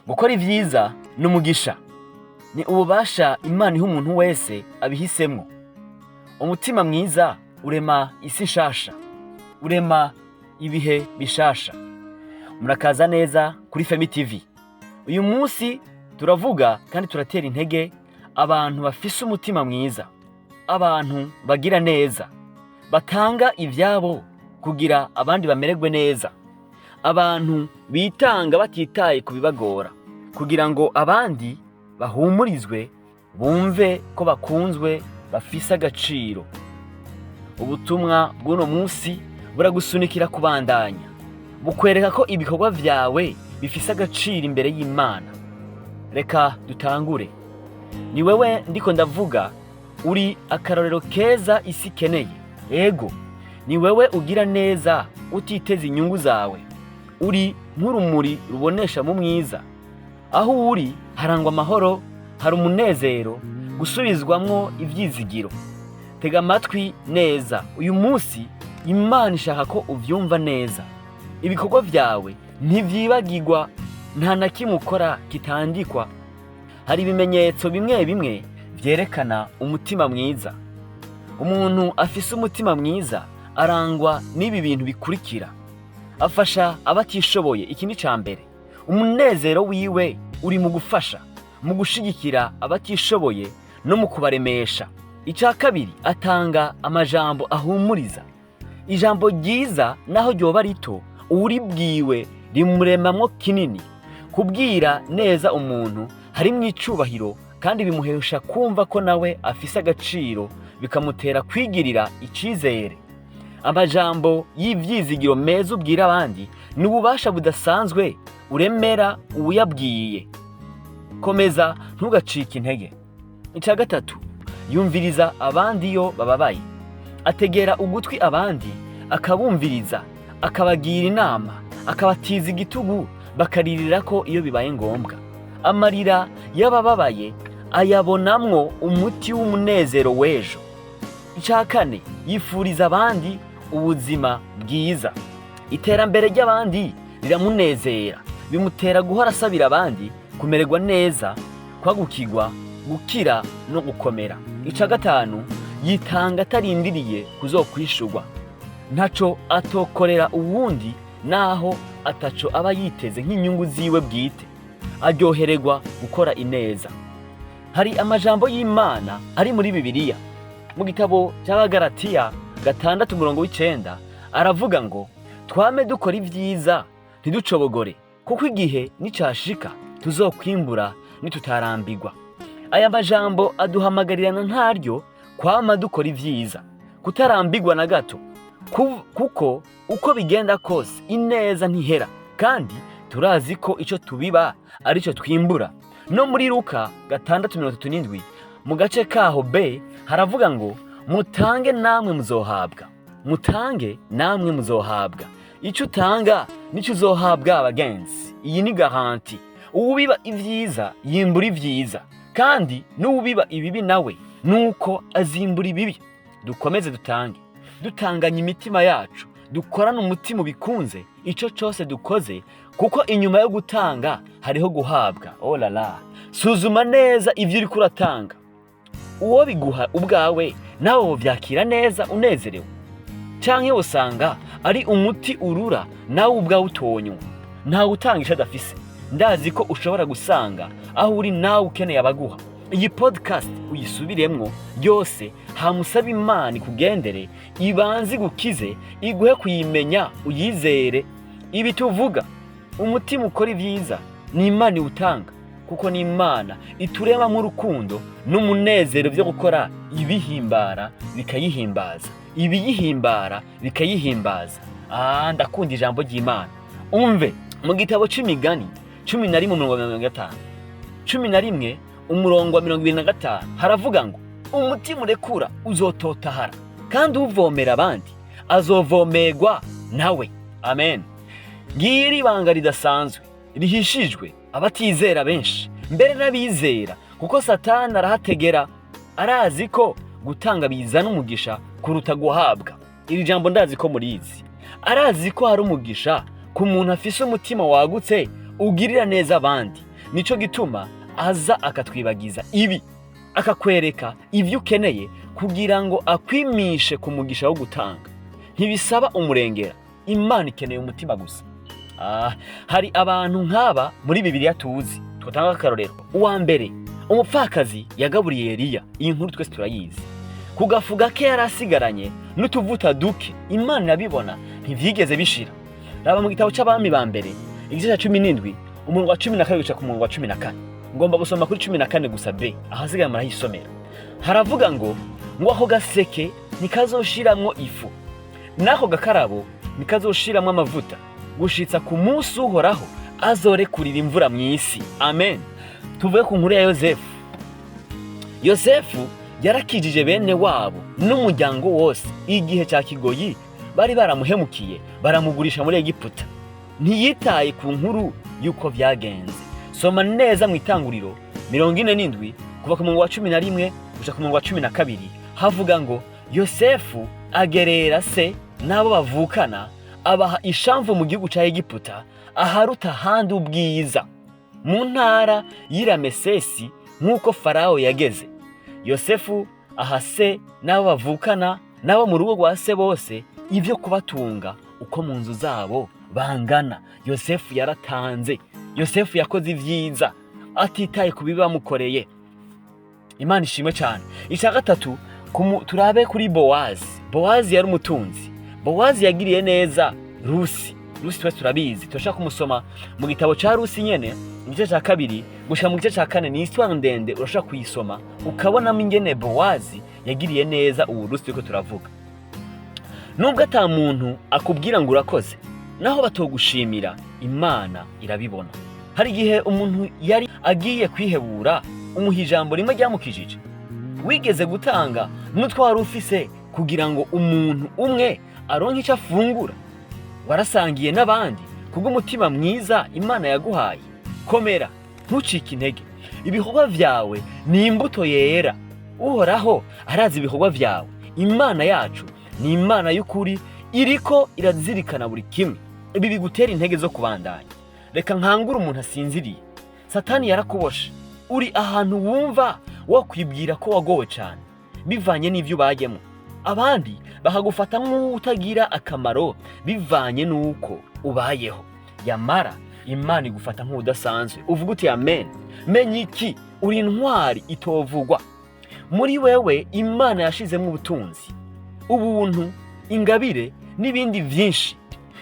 Gukora ivyiza ni umugisha, ni ububasha Imana iha umuntu wese abihisemwo. Umutima mwiza urema isi nshasha, urema ibihe bishasha. Murakaza neza kuri Femi TV. Uyu munsi turavuga kandi turatera intege abantu bafise umutima mwiza, abantu bagira neza, batanga ivyabo kugira abandi bamererwe neza, abantu bitanga batitaye kubibagora kugira ngo abandi bahumurizwe, bumve ko bakunzwe, bafise agaciro. Ubutumwa bw'uno munsi buragusunikira kubandanya, bukwereka ko ibikorwa vyawe bifise agaciro imbere y'Imana. Reka dutangure. Ni wewe ndiko ndavuga, uri akarorero keza isi ikeneye. Ego, ni wewe ugira neza utiteze inyungu zawe. Uri nk'urumuri rubonesha mu mwiza. Aho uri harangwa amahoro, hari umunezero, gusubizwamwo ivyizigiro. Tega amatwi neza. Uyu munsi Imana ishaka ko uvyumva neza. Ibikorwa vyawe ntivyibagirwa, nta na kimwe ukora kitandikwa. Hari ibimenyetso bimwe bimwe vyerekana umutima mwiza. Umuntu afise umutima mwiza arangwa n'ibi bintu bikurikira. Afasha abatishoboye, iki ni cambere. Umunezero wiwe uri mu gufasha, mu gushigikira abatishoboye no mu kubaremesha. Ica kabiri, atanga amajambo ahumuriza. Ijambo ryiza naho ryoba rito, uribwiwe rimuremamwo kinini. Kubwira neza umuntu harimwo icubahiro kandi bimuhesha kumva ko nawe afise agaciro, bikamutera kwigirira icizere. Amajambo y'ivyizigiro meza ubwira abandi ni ububasha budasanzwe uremera uwuyabwiye. Komeza ntugacike intege. Ica gatatu, yumviriza abandi iyo bababaye. Ategera ugutwi abandi, akabumviriza, akabagira inama, akabatiza igitugu, bakaririra ko iyo bibaye ngombwa. Amarira y'abababaye ayabonamwo umuti w'umunezero w'ejo. Ica kane, yifuriza abandi ubuzima bwiza. Iterambere ry'abandi riramunezera, bimutera guhora asabira abandi kumererwa neza, kwagukirwa, gukira no gukomera. Ica gatanu, yitanga atarindiriye kuzokwishurwa. Ntaco atokorera uwundi naho ataco aba yiteze nk'inyungu ziwe bwite. Aryohererwa gukora ineza. Hari amajambo y'Imana ari muri Bibiliya. Mu gitabo cy'Abagalatiya 6:9 aravuga ngo, twame dukora ivyiza ntiducobogore, kuko igihe nicashika tuzokwimbura nitutarambirwa. Aya majambo aduhamagarirana ntaryo kwama dukora ivyiza, kutarambirwa na gato, kuko uko bigenda kose ineza ntihera, kandi turazi ko ico tubiba arico twimbura. No muri Luka 6:37 mu gace kaho B haravuga ngo, mutange namwe muzohabwa, mutange namwe muzohabwa. Ico utanga nico uzohabwa abagenzi. Iyi ni garanti. Uwubiba ivyiza yimbura ivyiza, kandi n'uwubiba ibibi nawe nuko azimbura ibibi. Dukomeze dutange, dutanganya imitima yacu, dukorane umutima ubikunze ico cose dukoze, kuko inyuma yo gutanga hariho guhabwa. Oh la la. Suzuma neza ivyo uriko uratanga. Uwo biguha ubwawe nawe wovyakira neza unezerewe, canke usanga ari umuti urura nawe ubwawe utonywa. Ntawe utanga ico adafise. Ndazi ko ushobora gusanga aho uri nawe ukeneye abaguha. Iyi podcast uyisubiremwo yose, hamusaba Imana ikugendere, ibanze gukize, iguhe kuyimenya, uyizere. Ibi tuvuga, umutima ukora ivyiza ni Imana iwutanga, kuko ni Imana ituremamwo urukundo n'umunezero vyo gukora ibihimbara bikayihimbaza, ibiyihimbara bikayihimbaza. Ndakunda ijambo ry'Imana. Umve mu gitabo c'Imigani 11:50, 11:25 haravuga ngo, umutima urekura uzototahara, kandi uvomera abandi azovomerwa nawe. Amen. Ngiri ibanga ridasanzwe rihishijwe abatizera benshi, mbere n'abizera, kuko Satani arahategera. Arazi ko gutanga bizana umugisha kuruta guhabwa. Iri jambo ndazi ko murizi. Arazi ko hari umugisha ku muntu afise umutima wagutse ugirira neza abandi, nico gituma aza akatwibagiza ibi, akakwereka ivyo ukeneye kugira ngo akwimishe ku mugisha wo gutanga. Ntibisaba umurengera, Imana ikeneye umutima gusa. Hari abantu nk'aba muri Bibiliya tuzi, twatanga akarorero. Uwa mbere, umupfakazi yagaburiye Eliya, iyi nkuru twese turayizi. Ku gafu gake yari asigaranye n'utuvuta duke, Imana irabibona ntivyigeze bishira. Raba mu gitabo c'Abami ba mbere, igice ca 17, umurongo wa 12 guca ku murongo wa 14. Ngomba gusoma kuri 14 gusa B, ahasigaye murayisomera. Haravuga ngo ako gaseke nikazoshiramwo ifu, nako gakarabo nikazoshiramwo amavuta, gushitsa ku munsi uhoraho azorekurira imvura mw'isi. Amen. Tuvuge ku nkuru ya Yosefu. Yosefu yarakijije bene wabo n'umuryango wose igihe cya kigoyi bari baramuhemukiye, baramugurisha muri Egiputa. Ntiyitaye ku nkuru yuko vyagenze. Soma neza mu Itanguriro 47 kuva ku murongo wa 11 gushika ku murongo wa 12. Havuga ngo Yosefu agerera se n'abo bavukana, abaha ishamvu mu gihugu ca Egiputa, aharuta handi ubwiza, mu ntara y'Iramesesi nk'uko Farao yageze. Yosefu ahase n'abo bavukana n'abo mu rugo rwa se bose ivyo kubatunga uko mu nzu zabo bangana. Yosefu yaratanze. Yosefu yakoze ivyiza atitaye ku bibi bamukoreye. Imana ishimwe cyane. Icya gatatu, turabe kuri Bowazi. Bowazi yari umutunzi. Bowazi yagiriye neza Rusi. Rusi twese turabizi, turashaka kumusoma mu gitabo ca Rusi nyene, igice ca 2 gushika mu gice ca 4. Ni histoire ndende, urashaka kuyisoma ukabonamo ingene Bowazi yagiriye neza uwo Rusi turiko turavuga. Nubwo ata muntu akubwira ngo urakoze, naho batogushimira, Imana irabibona. Hari igihe umuntu yari agiye kwihebura, umuha ijambo rimwe ryamukijije. Wigeze gutanga n'utwari ufise kugira ngo umuntu umwe aronke icyo afungura. Warasangiye n'abandi kubw'umutima mwiza Imana yaguhaye. Komera, ntucike intege. Ibikorwa vyawe ni imbuto yera. Uhoraho arazi ibikorwa vyawe. Imana yacu ni Imana y'ukuri, iriko irazirikana buri kimwe. Ibi bigutera intege zo kubandanya. Reka nkangura umuntu asinziriye. Satani yarakuboshe. Uri ahantu wumva wo kwibwira ko wagowe cyane bivanye n'ivyo ubayemo. Abandi bakagufata nk'utagira akamaro bivanye n'uko ubayeho. Yamara Imana igufata nk'udasanzwe. Uvuga uti amen. Menya iki? Uri intwari itovugwa. Muri wewe Imana yashizemo ubutunzi, ubuntu, ingabire n'ibindi vyinshi.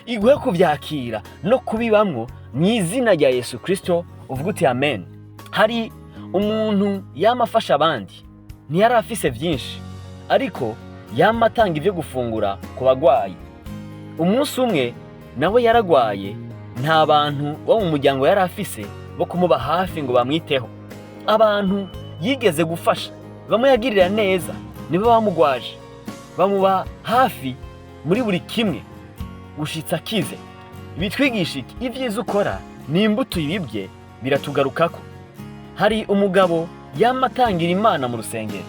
Iguhe kuvyakira no kubibamwo mw'izina rya Yesu Kristo. Uvuga uti amen. Hari umuntu yamafasha abandi, ntiyari afise vyinshi, ariko yamatanga ivyo gufungura ku bagwayi. Umunsi umwe nawe yaragwaye, nta bantu bo mu muryango yari afise bo kumuba hafi ngo bamwiteho. Abantu yigeze gufasha, bamuyagirira neza, nibo bamugwaje, bamuba hafi muri buri kimwe gushitsa kize. Bitwigisha iki? Ivyiza ukora ni imbuto ibibye biratugarukako. Hari umugabo yamatangira Imana mu rusengero,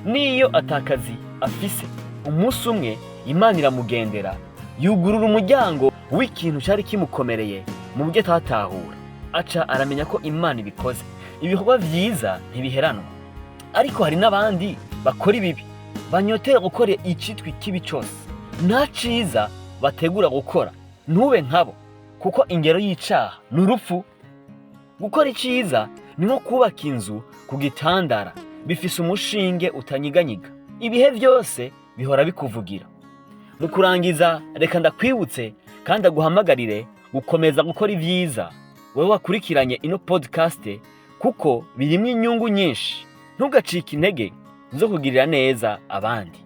niyo atakazi afise. Umunsi umwe Imana iramugendera, yugurura umuryango w'ikintu cyari kimukomereye mu buryo atatahura. Aca aramenya ko Imana ibikoze. Ibikorwa vyiza ntibiheranwa. Ariko hari n'abandi bakora ibibi, banyotera gukora icitwa ikibi cyose. Nta ciza bategura gukora. Ntube nkabo, kuko ingero y'icaha ni urupfu. Gukora iciza ni nko kubaka inzu ku gitandara, bifise umushinge utanyiganyiga. Ibihe byose bihora bikuvugira. Mu kurangiza, reka ndakwibutse kandi aguhamagarire gukomeza gukora ivyiza. Wewe wakurikiranye ino podcast, kuko birimo inyungu nyinshi. Ntugacike intege zo kugirira neza abandi.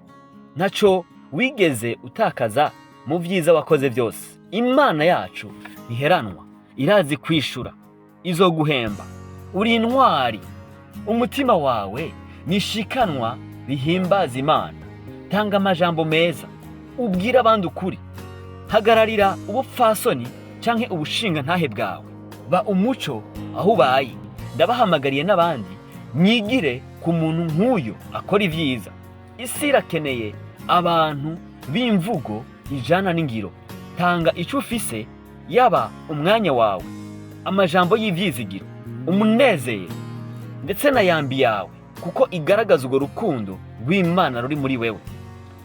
Ntaco wigeze utakaza mu vyiza wakoze byose. Imana yacu ntiheranwa, irazi kwishura, izoguhemba. Uri intwari. Umutima wawe nishikanwa rihimbaza Imana. Tanga amajambo meza, ubwira abandi ukuri. Hagararira ubupfasoni canke ubushinga ntahe bwawe. Ba umuco aho ubaye. Ndabahamagariye n'abandi mwigire ku muntu nk'uyo akora ivyiza. Isi irakeneye abantu b'imvugo ijana n'ingiro. Tanga ico ufise, yaba umwanya wawe, amajambo y'ivyizigiro, umunezero ndetse na yambi yawe, kuko igaragaza urwo rukundo rw'Imana ruri muri wewe.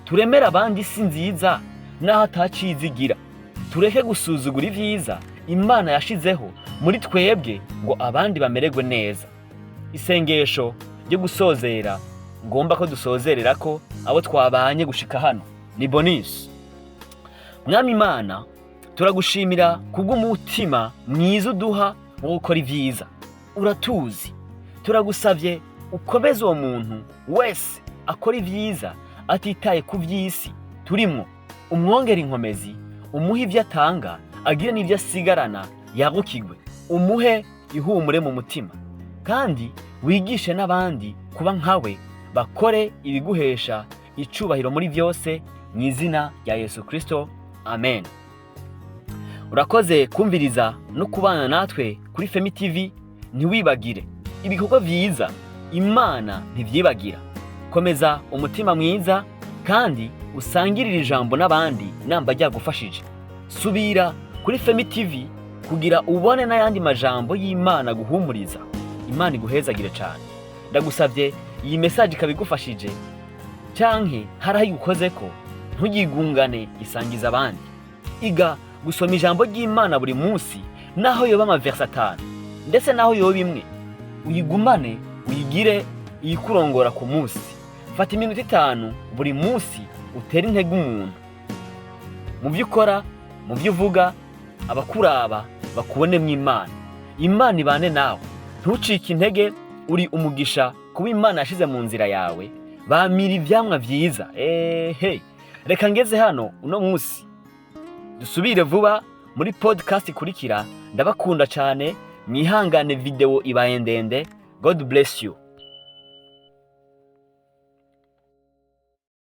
Turemere abandi isi nziza n'aho atacizigira. Tureke gusuzugura ivyiza Imana yashizeho muri twebwe ngo abandi bamererwe neza. Isengesho ryo gusozera ngomba ko dusozerera ko abo twabanye gushika hano ni Bonus. Mwami Imana, turagushimira kubw'umutima mwiza uduha wo gukora ivyiza. Uratuzi, turagusavye ukomeze uwo muntu wese akora ivyiza atitaye ku vy'isi turimwo. Umwongere inkomezi, umuhe ivyo atanga, agire n'ivyo asigarana yagukigwe. Umuhe ihumure mu mutima, kandi wigishe n'abandi kuba nkawe, bakore ibiguhesha icubahiro muri vyose, mu izina rya Yesu Kristo, amen. Urakoze kumviriza no kubana natwe kuri Femi TV. Ntiwibagire, ibikorwa vyiza Imana ntivyibagira. Komeza umutima mwiza kandi usangirire ijambo n'abandi namba ryagufashije. Subira kuri Femi TV kugira ubone n'ayandi majambo y'Imana guhumuriza. Imana iguhezagire cyane. Ndagusavye iyi message ikabigufashije canke haraho igukozeko, ntugigungane, isangiza abandi. Iga gusoma ijambo ry'Imana buri munsi, naho yoba amaverse 5 ndetse naho yoba imwe, uyigumane uyigire iyikurongora ku munsi. Fata iminota 5 buri munsi utera intege umuntu mu byo ukora, mu byo uvuga, abakuraba bakubone mu Imana. Imana ibane nawe, ntucike intege. Uri umugisha kuba Imana yashize mu nzira yawe. Bamira ivyamwa vyiza. Reka ngeze hano uno munsi, dusubire vuba muri podcast ikurikira. Ndabakunda cyane, mwihangane video ibaye ndende. God bless you.